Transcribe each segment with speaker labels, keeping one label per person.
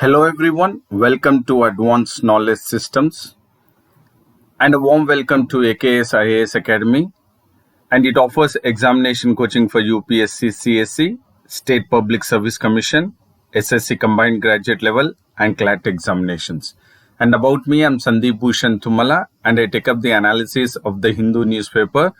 Speaker 1: Hello everyone, welcome to Advanced Knowledge Systems and a warm welcome to AKS IAS Academy, and it offers examination coaching for UPSC CSE, State Public Service Commission, SSC Combined Graduate Level and CLAT examinations. And about me, I'm Sandeep Bhushan and I take up the analysis of the Hindu newspaper,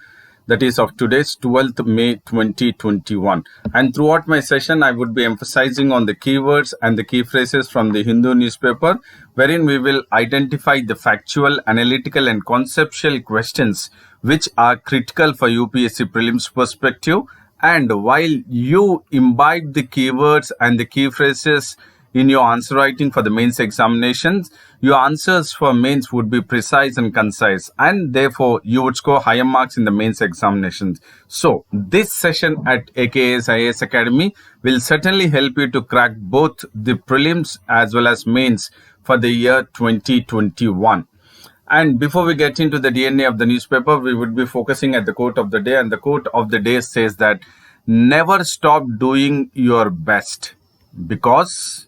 Speaker 1: that is of today's 12th May 2021. And throughout my session, I would be emphasizing on the keywords and the key phrases from the Hindu newspaper, wherein we will identify the factual, analytical and conceptual questions which are critical for UPSC Prelims perspective. And while you imbibe the keywords and the key phrases in your answer writing for the mains examinations, your answers for mains would be precise and concise, and therefore you would score higher marks in the mains examinations. So this session at AKS IAS Academy will certainly help you to crack both the prelims as well as mains for the year 2021. And before we get into the DNA of the newspaper, we would be focusing at the quote of the day, and the quote of the day says that never stop doing your best because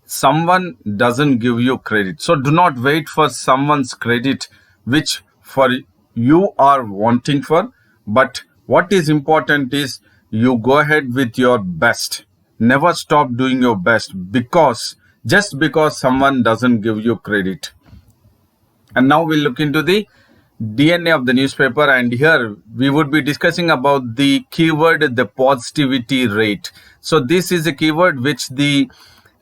Speaker 1: someone doesn't give you credit. So do not wait for someone's credit which for you are wanting for, but what is important is you go ahead with your best. Never stop doing your best just because someone doesn't give you credit. And now we'll look into the DNA of the newspaper, and here we would be discussing about the keyword, the positivity rate. So this is a keyword which the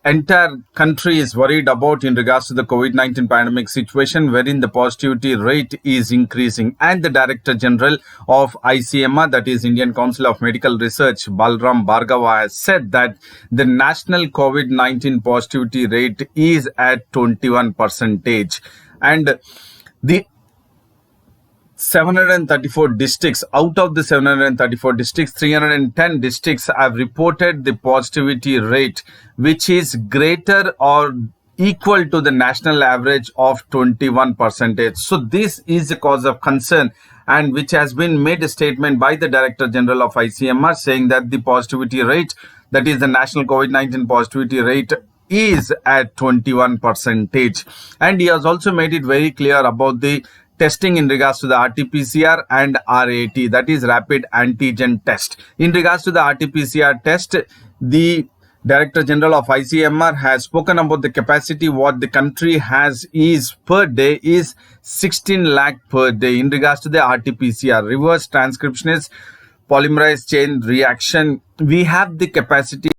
Speaker 1: entire country is worried about in regards to the COVID-19 pandemic situation, wherein the positivity rate is increasing. And the Director General of ICMR, that is Indian Council of Medical Research, Balram Bhargava, has said that the national COVID-19 positivity rate is at 21%. And the 734 districts, out of the 734 districts, 310 districts have reported the positivity rate which is greater or equal to the national average of 21%. So this is a cause of concern, and which has been made a statement by the Director General of ICMR saying that the positivity rate, that is the national COVID-19 positivity rate, is at 21%. And he has also made it very clear about the testing in regards to the RT-PCR and RAT, that is rapid antigen test. In regards to the RT-PCR test, the Director General of ICMR has spoken about the capacity what the country has is per day is 16 lakh per day in regards to the RT-PCR, reverse transcriptionist polymerase chain reaction. We have the capacity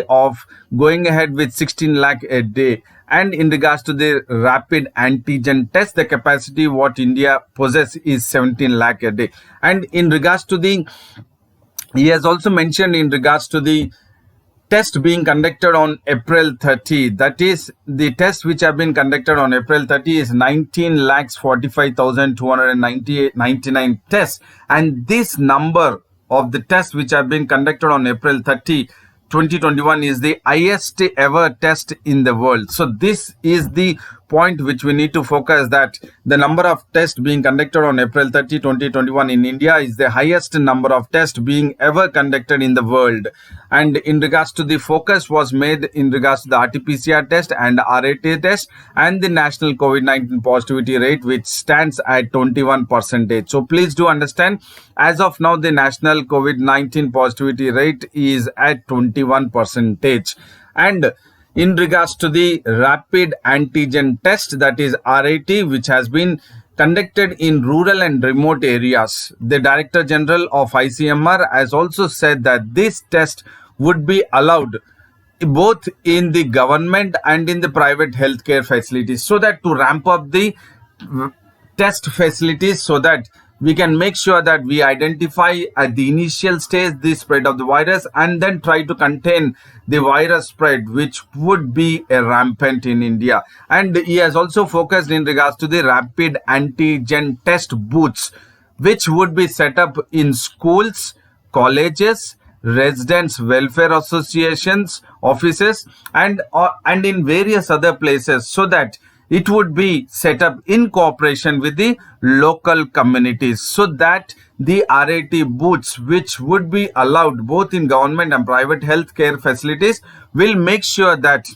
Speaker 1: of going ahead with 16 lakh a day. And in regards to the rapid antigen test, the capacity what India possesses is 17 lakh a day. And in regards to he has also mentioned in regards to the test being conducted on April 30, that is the test which have been conducted on April 30 is 19 lakhs 45,299 tests. And this number of the tests which have been conducted on April 30, 2021 is the highest ever test in the world. So this is the point which we need to focus, that the number of tests being conducted on April 30, 2021 in India is the highest number of tests being ever conducted in the world. And in regards to the focus was made in regards to the RT-PCR test and RAT test and the national COVID-19 positivity rate, which stands at 21%. So please do understand, as of now, the national COVID-19 positivity rate is at 21%. And in regards to the rapid antigen test, that is RAT, which has been conducted in rural and remote areas, the Director General of ICMR has also said that this test would be allowed both in the government and in the private healthcare facilities, so that to ramp up the test facilities, so that we can make sure that we identify at the initial stage the spread of the virus and then try to contain the virus spread, which would be a rampant in India. And he has also focused in regards to the rapid antigen test booths, which would be set up in schools, colleges, residents welfare associations, offices, and in various other places, so that it would be set up in cooperation with the local communities, so that the RAT booths, which would be allowed both in government and private healthcare facilities, will make sure that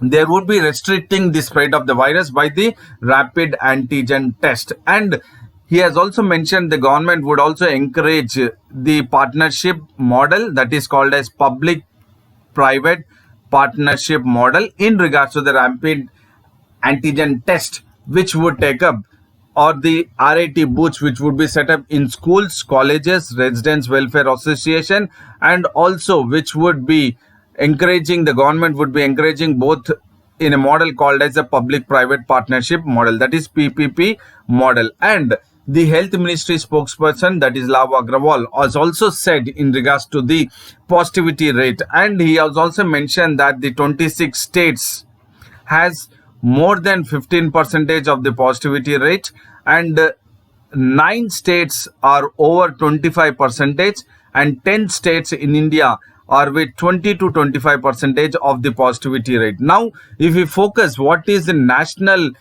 Speaker 1: there would be restricting the spread of the virus by the rapid antigen test. And he has also mentioned the government would also encourage the partnership model, that is called as public private partnership model, in regards to the rapid antigen test, which would take up, or the RAT booths which would be set up in schools, colleges, residents welfare association, and also which would be encouraging, the government would be encouraging both in a model called as a public private partnership model, that is PPP model. And the health ministry spokesperson, that is Lava Agrawal, has also said in regards to the positivity rate, and he has also mentioned that the 26 states has more than 15% of the positivity rate, and 9 states are over 25%, and 10 states in India are with 20 to 25% of the positivity rate. Now, if we focus, what is the national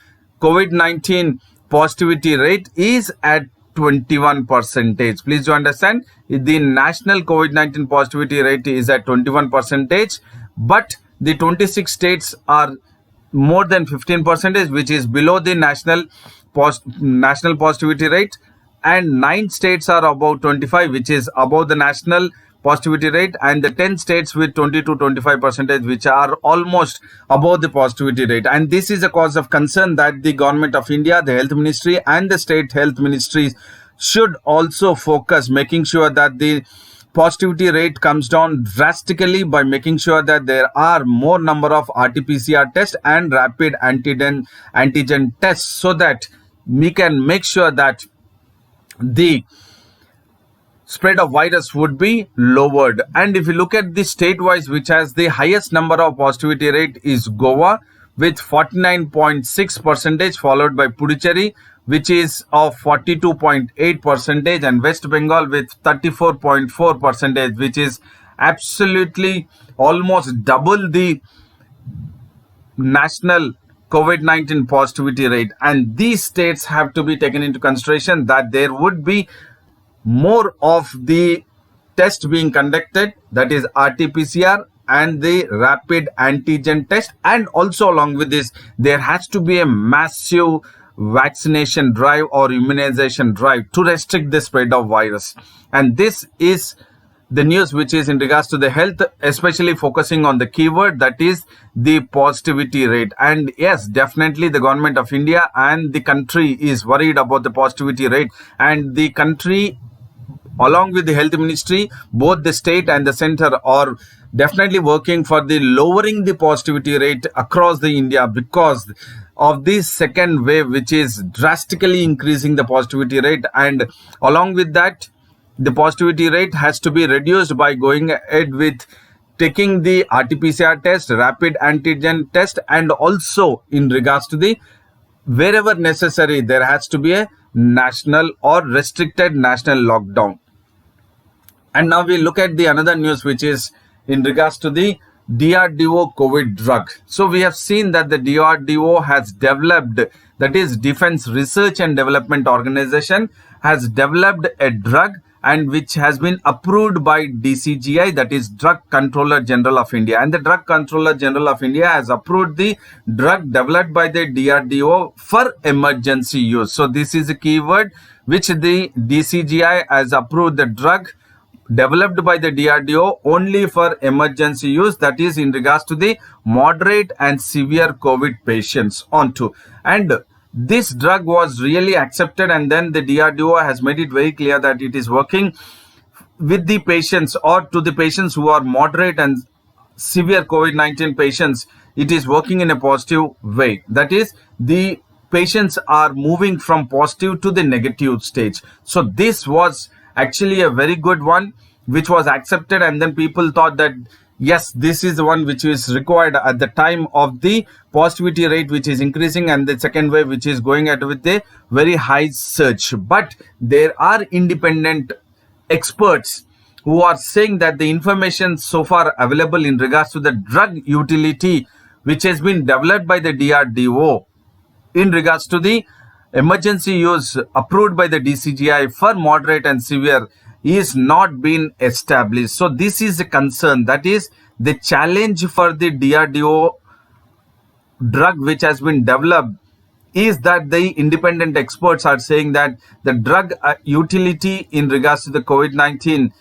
Speaker 1: COVID-19 positivity rate is at 21%. Please do understand, the national COVID-19 positivity rate is at 21%, but the 26 states are more than 15%, which is below the national positivity rate, and 9 states are above 25, which is above the national positivity rate, and the 10 states with 20 to 25%, which are almost above the positivity rate. And this is a cause of concern that the government of India, the health ministry, and the state health ministries should also focus, making sure that the positivity rate comes down drastically by making sure that there are more number of RT-PCR tests and rapid antigen tests, so that we can make sure that the spread of virus would be lowered. And if you look at the state-wise, which has the highest number of positivity rate is Goa with 49.6%, followed by Puducherry, which is of 42.8%, and West Bengal with 34.4%, which is absolutely almost double the national COVID-19 positivity rate. And these states have to be taken into consideration, that there would be more of the test being conducted, that is RT-PCR and the rapid antigen test. And also along with this, there has to be a massive vaccination drive or immunization drive to restrict the spread of virus. And this is the news which is in regards to the health, especially focusing on the keyword, that is the positivity rate. And yes, definitely the government of India and the country is worried about the positivity rate, and the country along with the health ministry, both the state and the center, are definitely working for the lowering the positivity rate across the India, because of this second wave which is drastically increasing the positivity rate. And along with that, the positivity rate has to be reduced by going ahead with taking the RT-PCR test, rapid antigen test, and also in regards to the wherever necessary, there has to be a national or restricted national lockdown. And now we look at the another news, which is in regards to the DRDO COVID drug. So we have seen that the DRDO has developed, that is Defense Research and Development Organization, has developed a drug, and which has been approved by DCGI, that is Drug Controller General of India. And the Drug Controller General of India has approved the drug developed by the DRDO for emergency use. So this is a keyword which the DCGI has approved the drug developed by the DRDO only for emergency use, that is in regards to the moderate and severe COVID patients onto. And this drug was really accepted, and then the DRDO has made it very clear that it is working with the patients, or to the patients who are moderate and severe COVID-19 patients. It is working in a positive way, that is the patients are moving from positive to the negative stage. So this was actually a very good one which was accepted, and then people thought that yes, this is the one which is required at the time of the positivity rate which is increasing, and the second wave which is going at with a very high surge. But there are independent experts who are saying that the information so far available in regards to the drug utility which has been developed by the DRDO in regards to the emergency use approved by the DCGI for moderate and severe is not been established. So this is a concern, that is the challenge for the DRDO drug which has been developed is that the independent experts are saying that the drug utility in regards to the COVID-19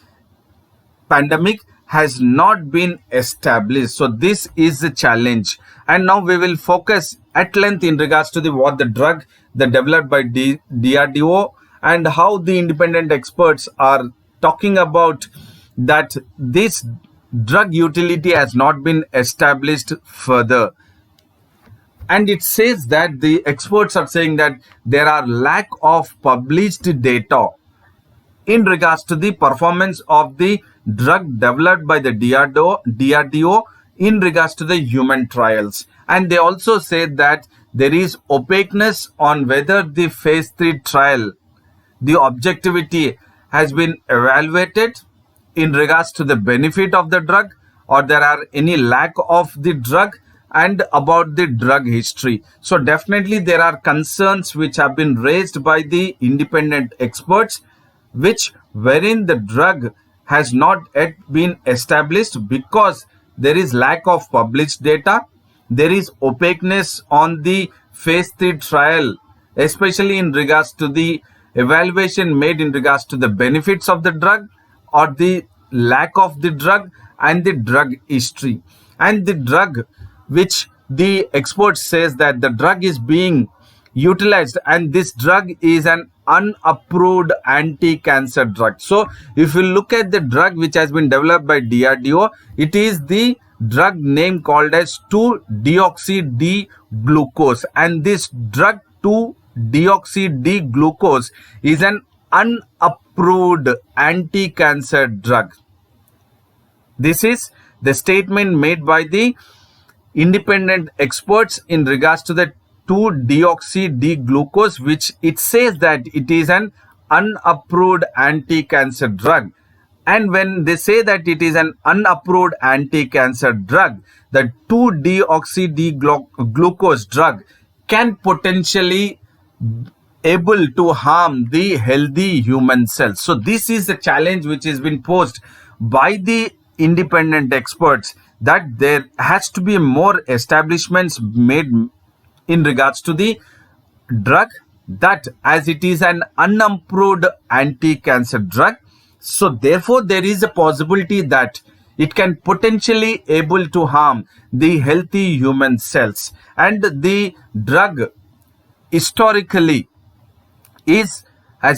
Speaker 1: pandemic has not been established. So this is the challenge. And now we will focus at length in regards to what the drug that developed by DRDO and how the independent experts are talking about that this drug utility has not been established further. And it says that the experts are saying that there are lack of published data in regards to the performance of the drug developed by the DRDO in regards to the human trials. And they also said that there is opaqueness on whether the phase 3 trial, the objectivity has been evaluated in regards to the benefit of the drug, or there are any lack of the drug, and about the drug history. So definitely there are concerns which have been raised by the independent experts, which wherein the drug has not yet been established because there is lack of published data, there is opaqueness on the phase 3 trial, especially in regards to the evaluation made in regards to the benefits of the drug or the lack of the drug and the drug history. And the drug which the expert says that the drug is being utilized, and this drug is an unapproved anti-cancer drug. So if you look at the drug which has been developed by DRDO, it is the drug name called as 2-deoxy-D-glucose, and this drug 2-deoxy-D-glucose is an unapproved anti-cancer drug. This is the statement made by the independent experts in regards to the 2-deoxy-D-glucose, which it says that it is an unapproved anti-cancer drug. And when they say that it is an unapproved anti-cancer drug, the 2-deoxy-D-glucose drug can potentially able to harm the healthy human cells. So this is the challenge which has been posed by the independent experts, that there has to be more establishments made in regards to the drug, that as it is an unapproved anti-cancer drug, so therefore there is a possibility that it can potentially able to harm the healthy human cells. And the drug historically has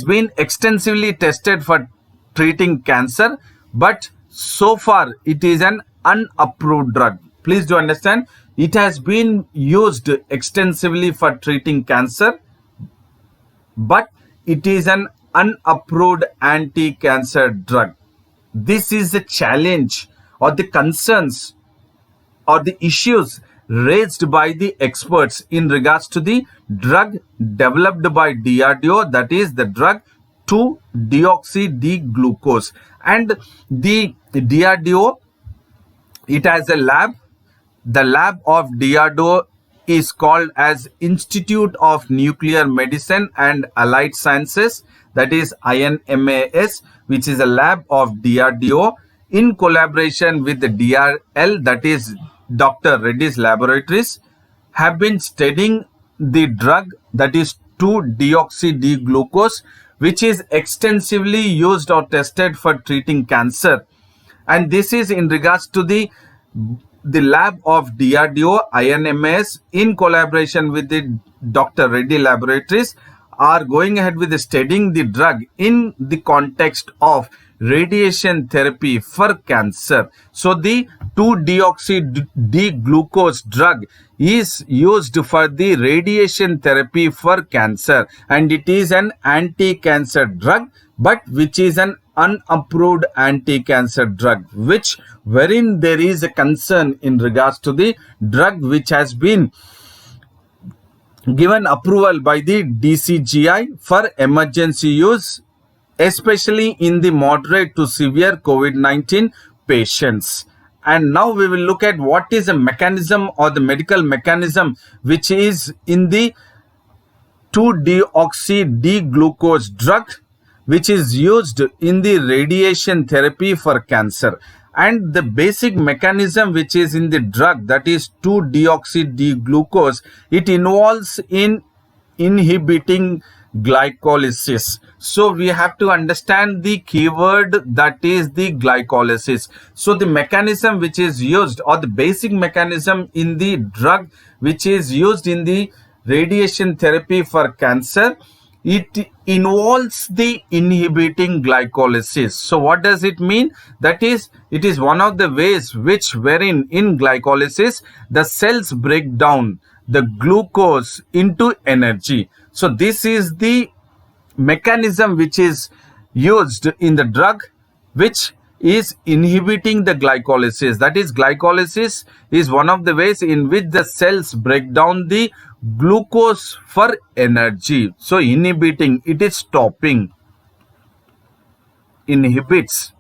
Speaker 1: been extensively tested for treating cancer, but so far it is an unapproved drug. Please do understand, it has been used extensively for treating cancer, but it is an unapproved anti-cancer drug. This is the challenge or the concerns or the issues raised by the experts in regards to the drug developed by DRDO, that is the drug 2-deoxy-D-glucose. And the DRDO, it has a lab. The lab of DRDO is called as Institute of Nuclear Medicine and Allied Sciences, that is INMAS, which is a lab of DRDO in collaboration with the DRL, that is Dr. Reddy's laboratories, have been studying the drug that is 2-deoxy-D-glucose, which is extensively used or tested for treating cancer. And this is in regards to the lab of DRDO, INMAS, in collaboration with the Dr. Reddy laboratories, are going ahead with studying the drug in the context of radiation therapy for cancer. So the 2-deoxy-D-glucose drug is used for the radiation therapy for cancer, and it is an anti-cancer drug, but which is an unapproved anti-cancer drug, which wherein there is a concern in regards to the drug which has been given approval by the DCGI for emergency use, especially in the moderate to severe COVID-19 patients. And now we will look at what is the mechanism or the medical mechanism which is in the 2-deoxy-D-glucose drug, which is used in the radiation therapy for cancer. and the basic mechanism which is in the drug, that is 2-deoxy-D-glucose, it involves in inhibiting glycolysis. So we have to understand the keyword, that is the glycolysis. So the mechanism which is used, or the basic mechanism in the drug which is used in the radiation therapy for cancer, it involves the inhibiting glycolysis. So what does it mean? That is, it is one of the ways which wherein in glycolysis the cells break down the glucose into energy. So this is the mechanism which is used in the drug which is inhibiting the glycolysis. That is, glycolysis is one of the ways in which the cells break down the glucose for energy. So inhibiting, it is stopping, inhibits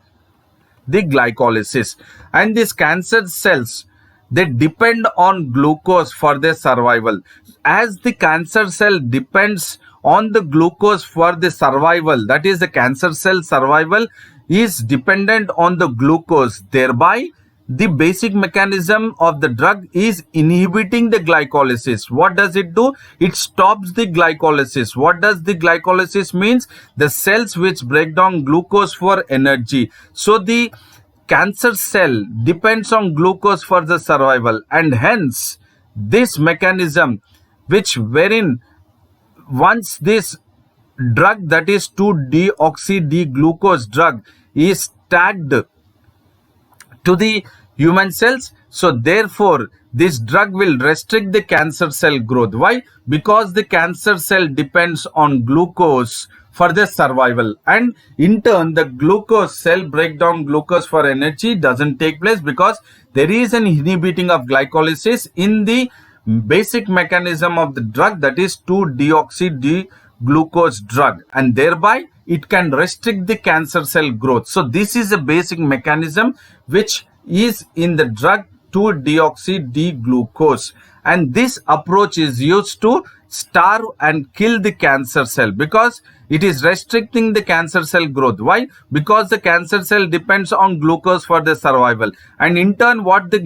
Speaker 1: the glycolysis. And these cancer cells, they depend on glucose for their survival. As the cancer cell depends on the glucose for the survival, that is, the cancer cell survival is dependent on the glucose, thereby the basic mechanism of the drug is inhibiting the glycolysis. What does it do? It stops the glycolysis. What does the glycolysis means? The cells which break down glucose for energy. So the cancer cell depends on glucose for the survival, and hence this mechanism which wherein once this drug, that is 2-deoxy-D-glucose drug, is tagged to the human cells, so therefore this drug will restrict the cancer cell growth. Why? Because the cancer cell depends on glucose for their survival, and in turn the glucose cell breakdown glucose for energy doesn't take place because there is an inhibiting of glycolysis in the basic mechanism of the drug, that is 2-deoxy-D-glucose drug, and thereby it can restrict the cancer cell growth. So this is a basic mechanism which is in the drug 2-deoxy-D-glucose, and this approach is used to starve and kill the cancer cell because it is restricting the cancer cell growth. Why? Because the cancer cell depends on glucose for the survival, and in turn what the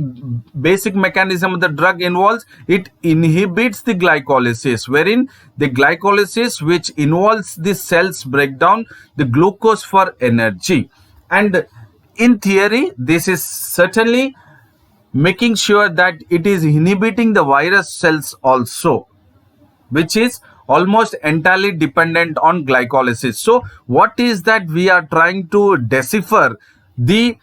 Speaker 1: basic mechanism of the drug involves, it inhibits the glycolysis, wherein the glycolysis which involves the cells breakdown the glucose for energy. And in theory this is certainly making sure that it is inhibiting the virus cells also, which is almost entirely dependent on glycolysis. So what is that we are trying to decipher? The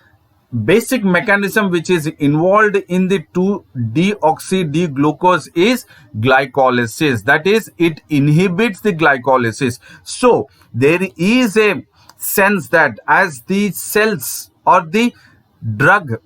Speaker 1: basic mechanism which is involved in the 2-deoxy-D-glucose is glycolysis, that is, it inhibits the glycolysis. So there is a sense that as the cells or the drug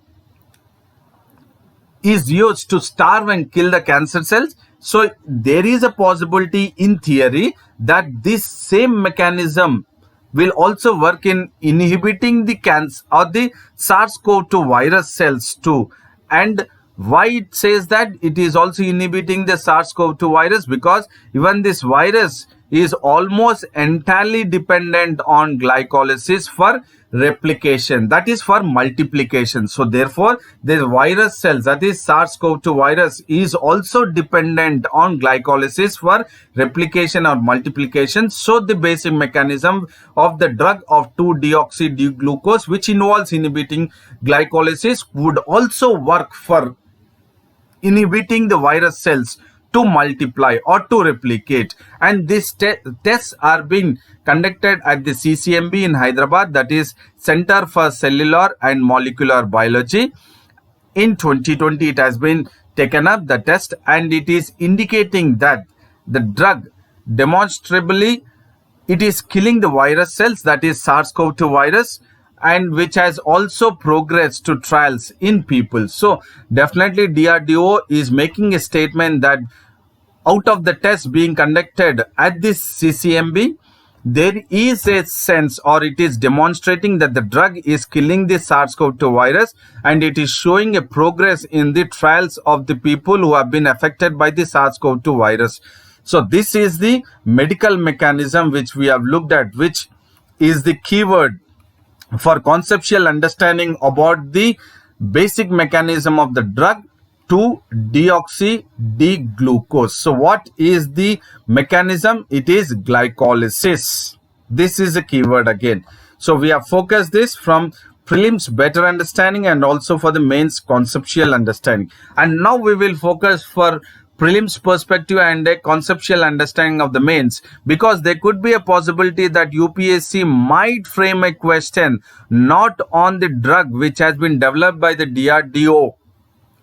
Speaker 1: is used to starve and kill the cancer cells, so there is a possibility in theory that this same mechanism will also work in inhibiting the cancer or the SARS-CoV-2 virus cells too. And why it says that it is also inhibiting the SARS-CoV-2 virus? Because even this virus is almost entirely dependent on glycolysis for replication, that is for multiplication. So therefore the virus cells, that is SARS-CoV-2 virus, is also dependent on glycolysis for replication or multiplication. So the basic mechanism of the drug of 2-deoxy-D-glucose, which involves inhibiting glycolysis, would also work for inhibiting the virus cells to multiply or to replicate. And these tests are being conducted at the CCMB in Hyderabad, that is Center for Cellular and Molecular Biology. In 2020 it has been taken up, the test, and it is indicating that the drug demonstrably it is killing the virus cells, that is SARS-CoV-2 virus, and which has also progressed to trials in people. So definitely DRDO is making a statement that out of the tests being conducted at this CCMB, there is a sense, or it is demonstrating that the drug is killing the SARS-CoV-2 virus, and it is showing a progress in the trials of the people who have been affected by the SARS-CoV-2 virus. So this is the medical mechanism which we have looked at, which is the keyword for conceptual understanding about the basic mechanism of the drug to deoxy D-glucose. So what is the mechanism? It is glycolysis. This is a keyword again. So we have focused this from prelims better understanding and also for the mains conceptual understanding. And now we will focus for prelims perspective and a conceptual understanding of the mains, because there could be a possibility that UPSC might frame a question not on the drug which has been developed by the DRDO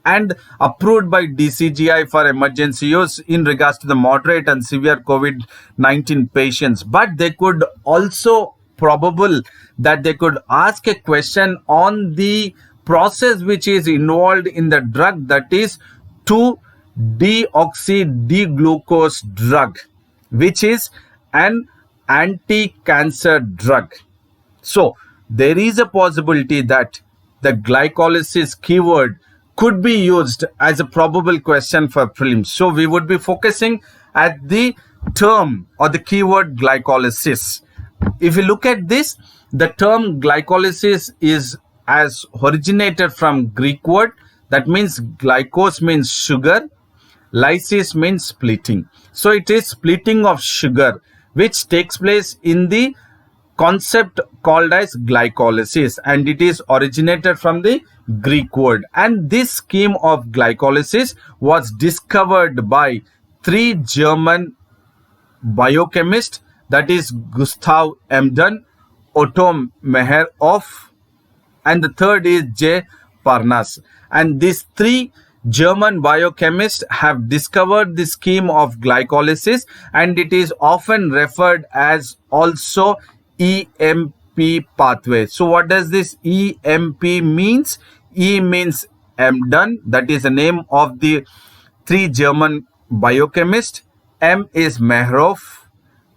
Speaker 1: and approved by DCGI for emergency use in regards to the moderate and severe COVID-19 patients, but they could also probable that they could ask a question on the process which is involved in the drug, that is 2-deoxy D-glucose drug, which is an anti-cancer drug. So there is a possibility that the glycolysis keyword could be used as a probable question for prelims. So we would be focusing at the term or the keyword glycolysis. If you look at this, the term glycolysis is as originated from Greek word, that means glycose means sugar, lysis means splitting. So it is splitting of sugar which takes place in the concept called as glycolysis, and it is originated from the Greek word. And this scheme of glycolysis was discovered by 3 German biochemists, that is Gustav Emden, Otto Meherhoff, and the third is J. Parnas. And these 3 German biochemists have discovered the scheme of glycolysis, and it is often referred as also EMP pathway. So what does this EMP means? E means Emden, that is the name of the 3 German biochemists. M is Meherhoff.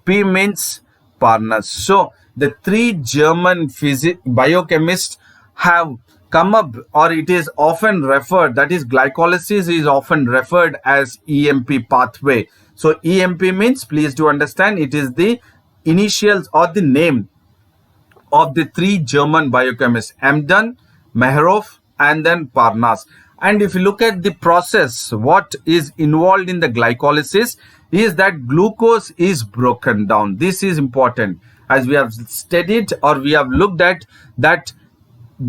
Speaker 1: P means Parnas. So the 3 German biochemists have come up, or it is often referred, that is glycolysis is often referred as EMP pathway. So EMP means, please do understand, it is the initials or the name of the 3 German biochemists, Emden, Meherhoff, and then Parnas. And if you look at the process, what is involved in the glycolysis is that glucose is broken down. This is important, as we have studied or we have looked at that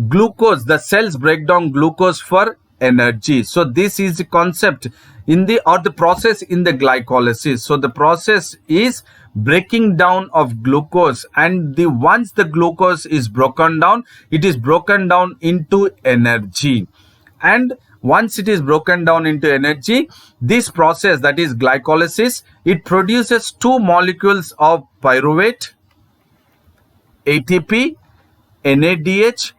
Speaker 1: glucose, the cells break down glucose for energy. So this is the concept in the or the process in the glycolysis. So the process is breaking down of glucose, and the once the glucose is broken down, it is broken down into energy. And once it is broken down into energy, this process, that is glycolysis, it produces 2 molecules of pyruvate, ATP, NADH,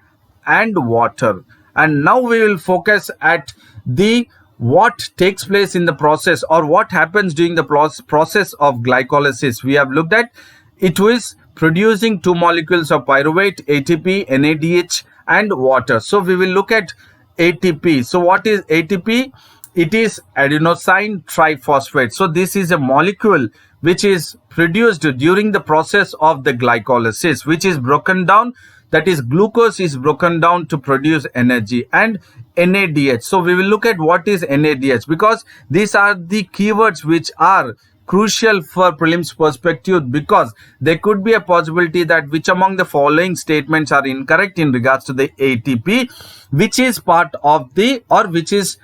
Speaker 1: and water. And now we will focus at the what takes place in the process, or what happens during the process of glycolysis. We have looked at it was producing 2 molecules of pyruvate, ATP, NADH, and water. So we will look at ATP. So what is ATP? It is adenosine triphosphate. So this is a molecule which is produced during the process of the glycolysis, which is broken down, that is glucose is broken down to produce energy. And NADH. So we will look at what is NADH, because these are the keywords which are crucial for prelims perspective, because there could be a possibility that which among the following statements are incorrect in regards to the ATP, which is part of the or which is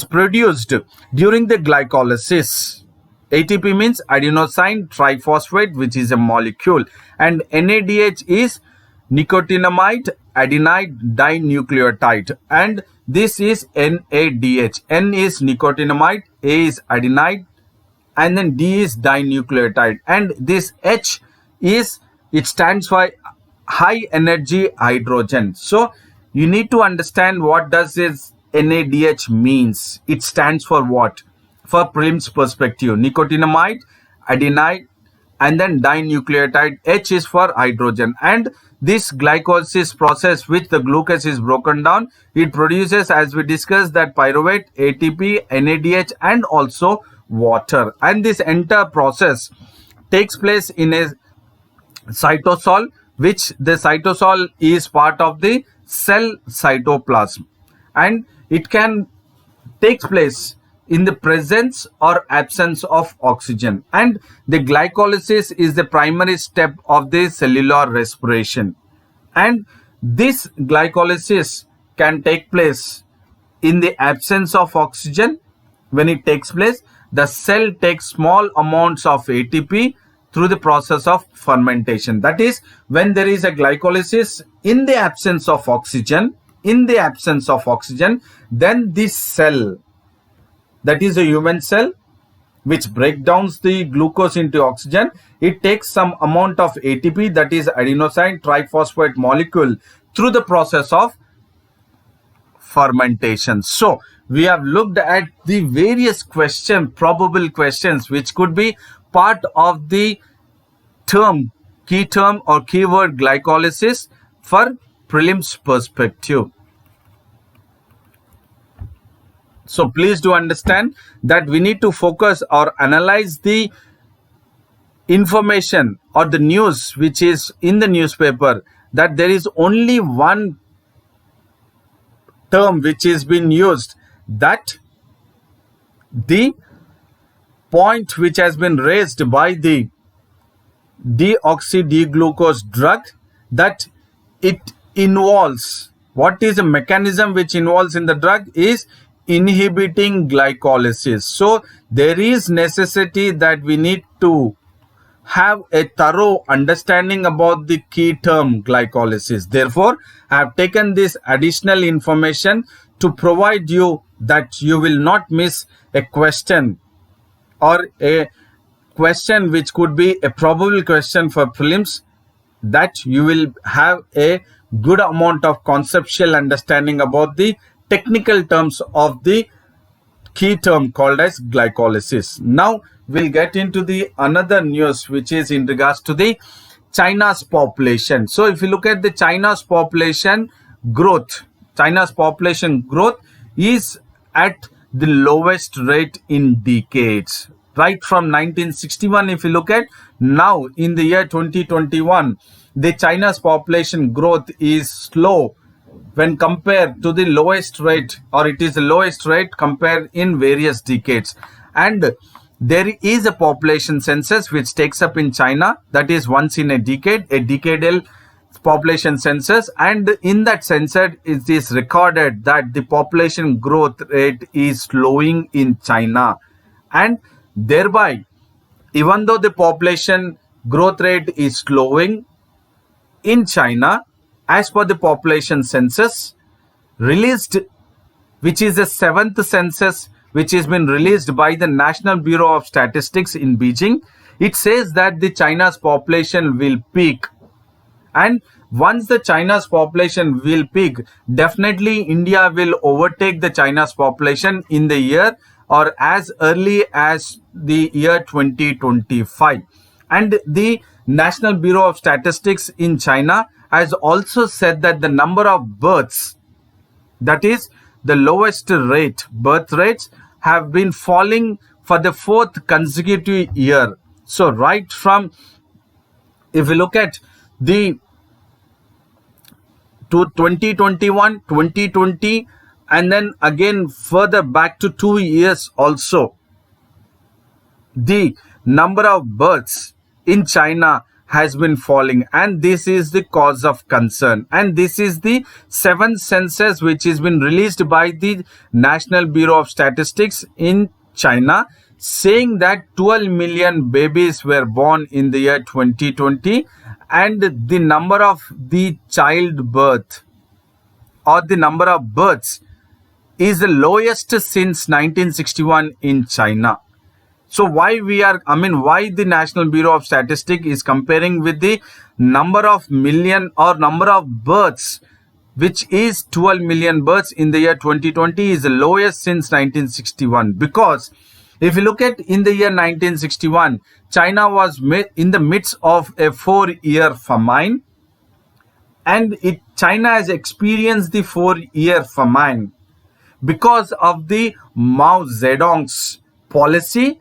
Speaker 1: produced during the glycolysis. ATP means adenosine triphosphate, which is a molecule, and NADH is nicotinamide adenine dinucleotide, and this is NADH. N is nicotinamide, A is adenine, and then D is dinucleotide, and this H is, it stands for high energy hydrogen. So you need to understand what does this NADH means. It stands for what? For prelims perspective, nicotinamide, adenine, and then dinucleotide. H is for hydrogen, and this glycolysis process, which the glucose is broken down, it produces, as we discussed, that pyruvate, ATP, NADH, and also water. And this entire process takes place in a cytosol, which the cytosol is part of the cell cytoplasm, and it can take place in the presence or absence of oxygen, and the glycolysis is the primary step of the cellular respiration, and this glycolysis can take place in the absence of oxygen. When it takes place, the cell takes small amounts of ATP through the process of fermentation. That is, when there is a glycolysis in the absence of oxygen, then this cell, that is a human cell, which breaks down the glucose into oxygen, it takes some amount of ATP, that is adenosine triphosphate molecule, through the process of fermentation. So we have looked at the various probable questions which could be part of the key term or keyword glycolysis for prelims perspective. So please do understand that we need to focus or analyze the information or the news which is in the newspaper, that there is only one term which is being used, that the point which has been raised by the deoxy-D-glucose drug, that it involves, what is the mechanism which involves in the drug is inhibiting glycolysis. So there is necessity that we need to have a thorough understanding about the key term glycolysis. Therefore, I have taken this additional information to provide you that you will not miss a question or a question which could be a probable question for prelims, that you will have a good amount of conceptual understanding about the technical terms of the key term called as glycolysis. Now we'll get into the another news which is in regards to the China's population. So if you look at the China's population growth is at the lowest rate in decades. Right from 1961, if you look at now in the year 2021, the China's population growth is slow when compared to the lowest rate, or it is the lowest rate compared in various decades. And there is a population census which takes up in China, that is once in a decadal population census, and in that census it is recorded that the population growth rate is slowing in China, and thereby, even though the population growth rate is slowing in China, as per the population census released, which is the 7th census which has been released by the National Bureau of Statistics in Beijing, it says that the China's population will peak. And once the China's population will peak, definitely India will overtake the China's population in the year or as early as the year 2025. And the National Bureau of Statistics in China has also said that the number of births, that is the lowest birth rates, have been falling for the 4th consecutive year. So right from, if we look at the 2021, 2020, and then again further back to 2 years also, the number of births in China has been falling, and this is the cause of concern. And this is the 7th census which has been released by the National Bureau of Statistics in China, saying that 12 million babies were born in the year 2020, and the number of the childbirth or the number of births is the lowest since 1961 in China. So why the National Bureau of Statistics is comparing with the number of births, which is 12 million births in the year 2020, is the lowest since 1961. Because if you look at in the year 1961, China was in the midst of a 4-year famine, and China has experienced the 4-year famine because of the Mao Zedong's policy.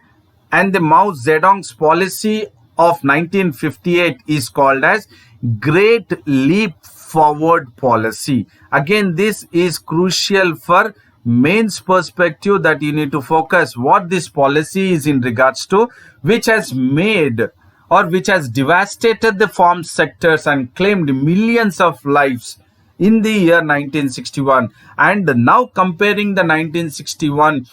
Speaker 1: And the Mao Zedong's policy of 1958 is called as Great Leap Forward policy. Again, this is crucial for mains perspective, that you need to focus what this policy is in regards to, which has made or which has devastated the farm sectors and claimed millions of lives in the year 1961. And now comparing the 1961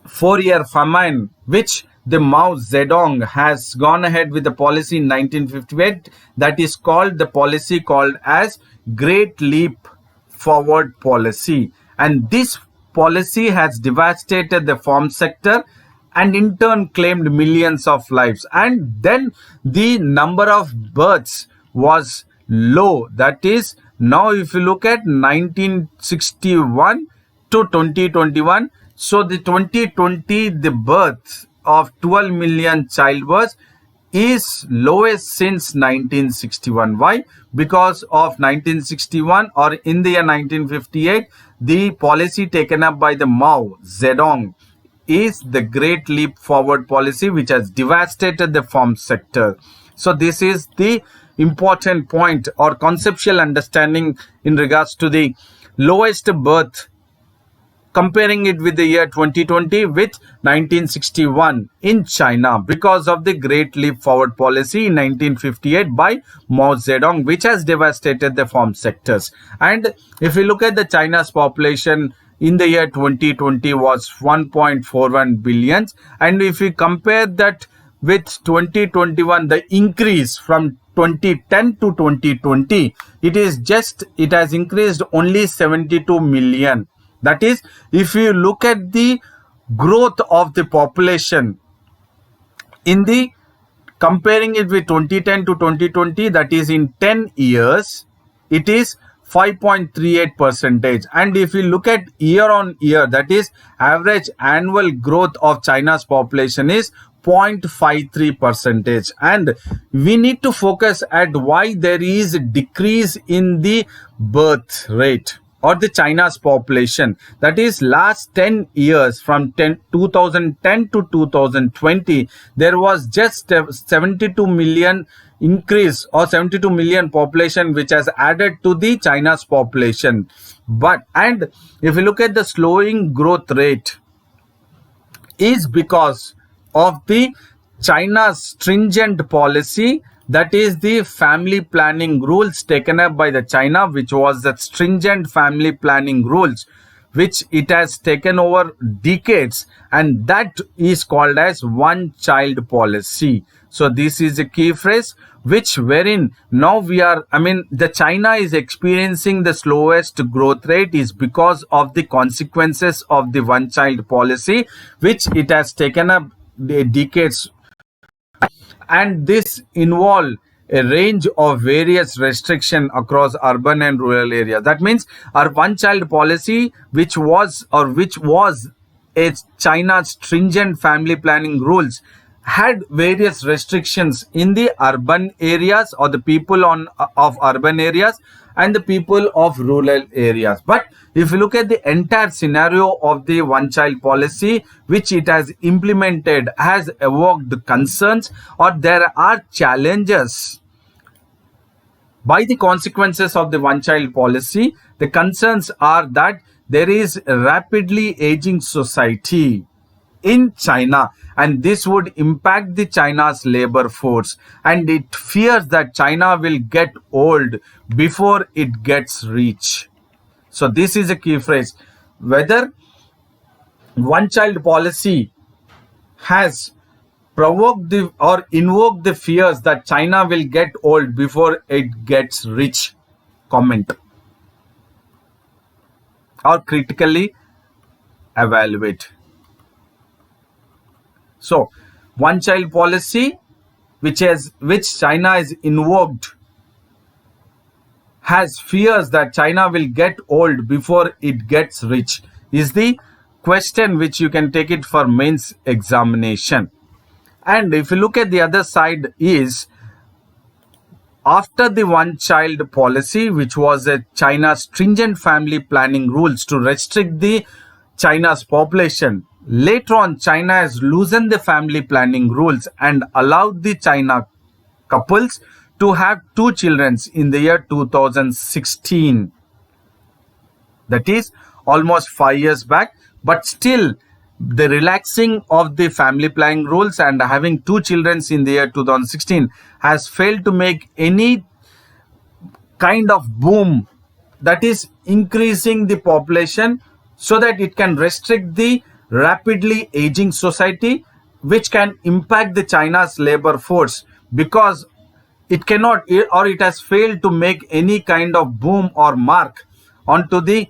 Speaker 1: 4-year famine, which the Mao Zedong has gone ahead with the policy in 1958, that is called the policy called as Great Leap Forward policy. And this policy has devastated the farm sector and in turn claimed millions of lives. And then the number of births was low. That is, now if you look at 1961 to 2021, so the 2020, the birth of 12 million childbirths is lowest since 1961. Why? Because of 1961 or in the year 1958, the policy taken up by the Mao Zedong is the Great Leap Forward policy, which has devastated the farm sector. So this is the important point or conceptual understanding in regards to the lowest birth, comparing it with the year 2020 with 1961 in China, because of the Great Leap Forward policy in 1958 by Mao Zedong, which has devastated the farm sectors. And if you look at the China's population in the year 2020 was 1.41 billion, and if we compare that with 2021, the increase from 2010 to 2020, it has increased only 72 million. That is, if you look at the growth of the population in the comparing it with 2010 to 2020, that is in 10 years, it is 5.38%. And if you look at year on year, that is average annual growth of China's population is 0.53%. And we need to focus at why there is a decrease in the birth rate or the China's population. That is, last 10 years from 2010 to 2020, there was just 72 million increase or 72 million population which has added to the China's population. And if you look at the slowing growth rate is because of the China's stringent policy, that is the family planning rules taken up by the China, which was the stringent family planning rules, which it has taken over decades, and that is called as one child policy. So this is a key phrase wherein now the China is experiencing the slowest growth rate is because of the consequences of the one child policy, which it has taken up decades. And this involve a range of various restrictions across urban and rural areas. That means our one child policy, which was a China's stringent family planning rules, had various restrictions in the urban areas or the people of urban areas and the people of rural areas. But if you look at the entire scenario of the one child policy, which it has implemented, has evoked concerns or there are challenges by the consequences of the one child policy. The concerns are that there is a rapidly aging society in China, and this would impact the China's labor force, and it fears that China will get old before it gets rich. So this is a key phrase. Whether one child policy has provoked or invoked the fears that China will get old before it gets rich. Comment or critically evaluate. So, one child policy which China has invoked has fears that China will get old before it gets rich is the question which you can take it for mains examination. And if you look at the other side is, after the one child policy, which was a China's stringent family planning rules to restrict the China's population, later on China has loosened the family planning rules and allowed the China couples to have 2 children in the year 2016. That is almost 5 years back, but still the relaxing of the family planning rules and having 2 children in the year 2016 has failed to make any kind of boom that is increasing the population so that it can restrict the rapidly aging society, which can impact the China's labor force, because it cannot, or it has failed to make any kind of boom or mark onto the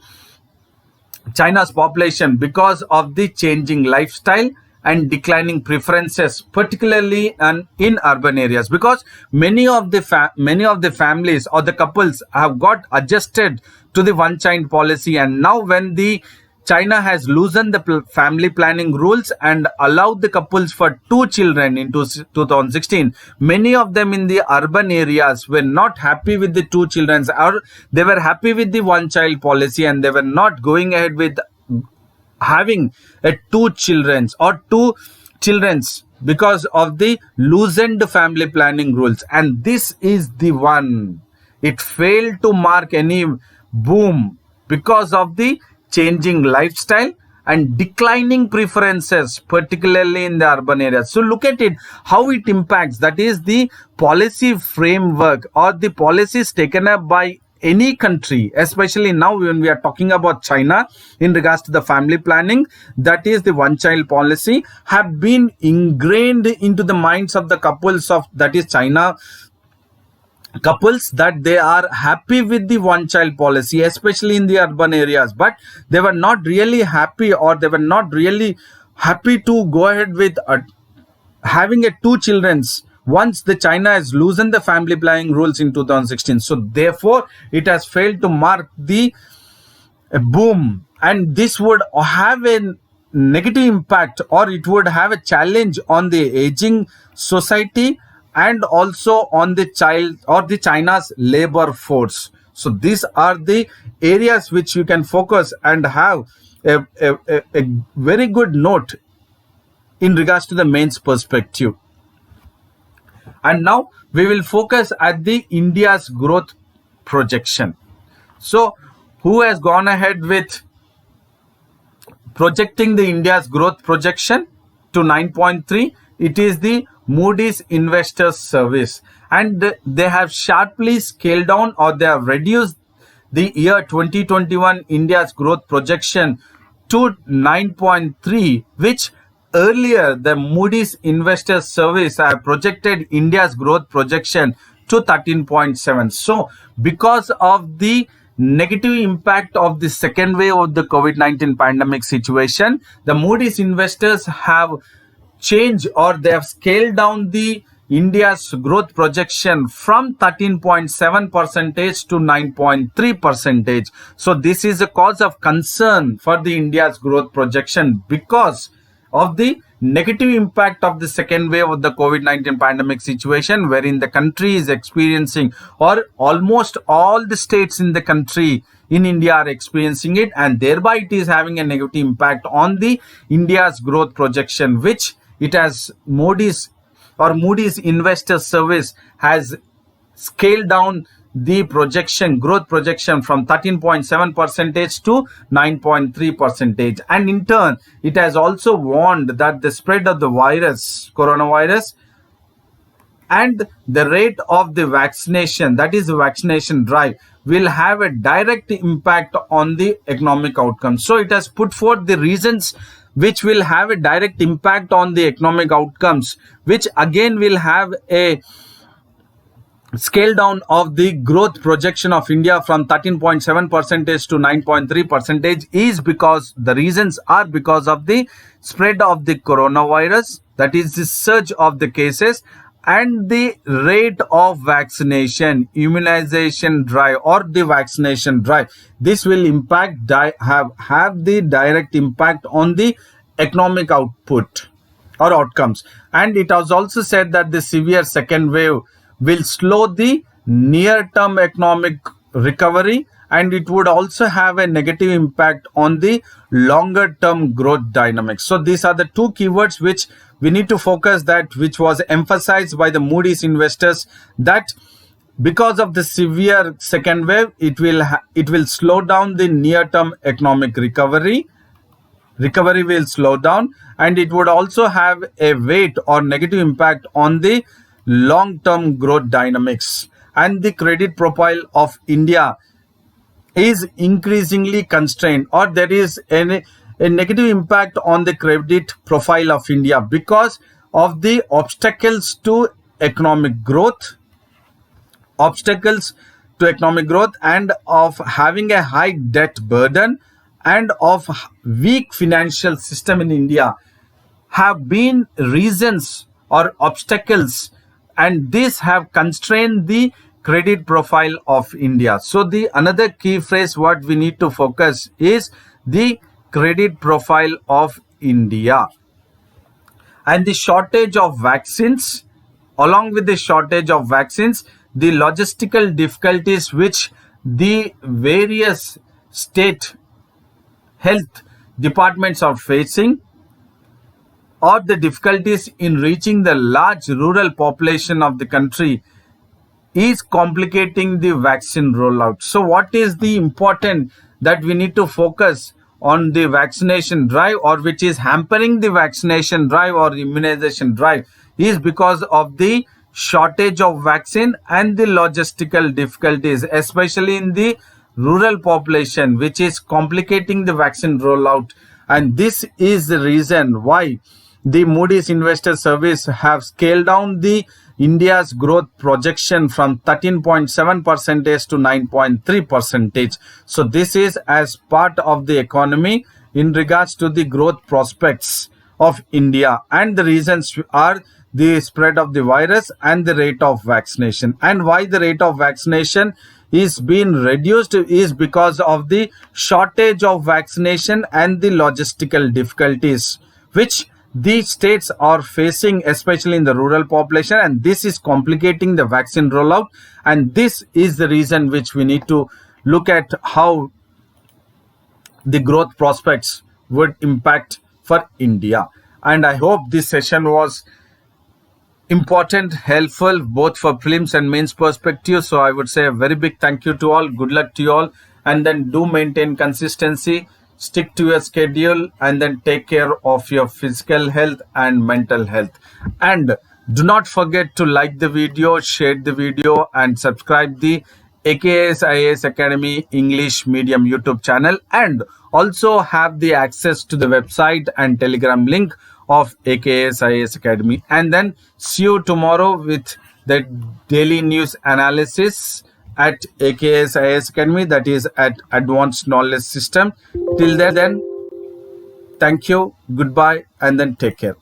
Speaker 1: China's population because of the changing lifestyle and declining preferences, particularly in urban areas, because many of the families or the couples have got adjusted to the one child policy, and now when the China has loosened the family planning rules and allowed the couples for 2 children in 2016. Many of them in the urban areas were not happy with the 2 children, or they were happy with the one child policy and they were not going ahead with having 2 children or 2 children's because of the loosened family planning rules. And this is the one, it failed to mark any boom because of the changing lifestyle and declining preferences, particularly in the urban areas. So look at it, how it impacts, that is the policy framework or the policies taken up by any country, especially now when we are talking about China in regards to the family planning, that is the one child policy, have been ingrained into the minds of the couples of, that is China couples, that they are happy with the one child policy, especially in the urban areas, but they were not really happy, or they were not really happy to go ahead with having 2 children once the China has loosened the family planning rules in 2016. So therefore it has failed to mark the boom, and this would have a negative impact, or it would have a challenge on the aging society and also on the child or the China's labor force. So these are the areas which you can focus and have a very good note in regards to the mains perspective. And now we will focus at the India's growth projection. So who has gone ahead with projecting the India's growth projection to 9.3? It is the Moody's Investors Service, and they have sharply scaled down, or they have reduced the year 2021 India's growth projection to 9.3, which earlier the Moody's Investors Service have projected India's growth projection to 13.7. So because of the negative impact of the second wave of the COVID-19 pandemic situation, the Moody's investors have changed, or they have scaled down the India's growth projection from 13.7% to 9.3%. So this is a cause of concern for the India's growth projection because of the negative impact of the second wave of the COVID-19 pandemic situation, wherein the country is experiencing, or almost all the states in the country in India are experiencing it, and thereby it is having a negative impact on the India's growth projection, which it has Moody's Investors Service has scaled down the growth projection from 13.7% to 9.3%. And in turn, it has also warned that the spread of the coronavirus, and the rate of the vaccination, that is the vaccination drive, will have a direct impact on the economic outcomes. So it has put forth the reasons which will have a direct impact on the economic outcomes, which again will have a scale down of the growth projection of India from 13.7% to 9.3% is because the reasons are because of the spread of the coronavirus, that is the surge of the cases, and the rate of vaccination, immunization drive, or the vaccination drive. This will have the direct impact on the economic output or outcomes. And it has also said that the severe second wave will slow the near-term economic recovery, and it would also have a negative impact on the longer-term growth dynamics. So these are the 2 keywords which we need to focus, that which was emphasized by the Moody's investors, that because of the severe second wave, it will slow down the near-term economic recovery. Recovery will slow down, and it would also have a weight or negative impact on the long-term growth dynamics. And the credit profile of India is increasingly constrained, or there is a negative impact on the credit profile of India because of the obstacles to economic growth, and of having a high debt burden and of weak financial system in India have been reasons or obstacles, and these have constrained the credit profile of India. So the another key phrase what we need to focus is the credit profile of India. And the shortage of vaccines, along with the shortage of vaccines, the logistical difficulties which the various state health departments are facing, or the difficulties in reaching the large rural population of the country, is complicating the vaccine rollout. So what is the important that we need to focus on the vaccination drive, or which is hampering the vaccination drive or immunization drive, is because of the shortage of vaccine and the logistical difficulties, especially in the rural population, which is complicating the vaccine rollout. And this is the reason why the Moody's Investor Service have scaled down the India's growth projection from 13.7% to 9.3%. So this is as part of the economy in regards to the growth prospects of India, and the reasons are the spread of the virus and the rate of vaccination. And why the rate of vaccination is being reduced is because of the shortage of vaccination and the logistical difficulties which these states are facing, especially in the rural population, and this is complicating the vaccine rollout. And this is the reason which we need to look at how the growth prospects would impact for India. And I hope this session was important, helpful both for prelims and mains perspective. So I would say a very big thank you to all. Good luck to you all, and then do maintain consistency, stick to your schedule, and then take care of your physical health and mental health. And do not forget to like the video, share the video, and subscribe the AKS IAS Academy English Medium YouTube channel, and also have the access to the website and Telegram link of AKS IAS Academy. And then see you tomorrow with the daily news analysis at AKS IAS Academy, that is at Advanced Knowledge System. Till then, thank you, goodbye, and then take care.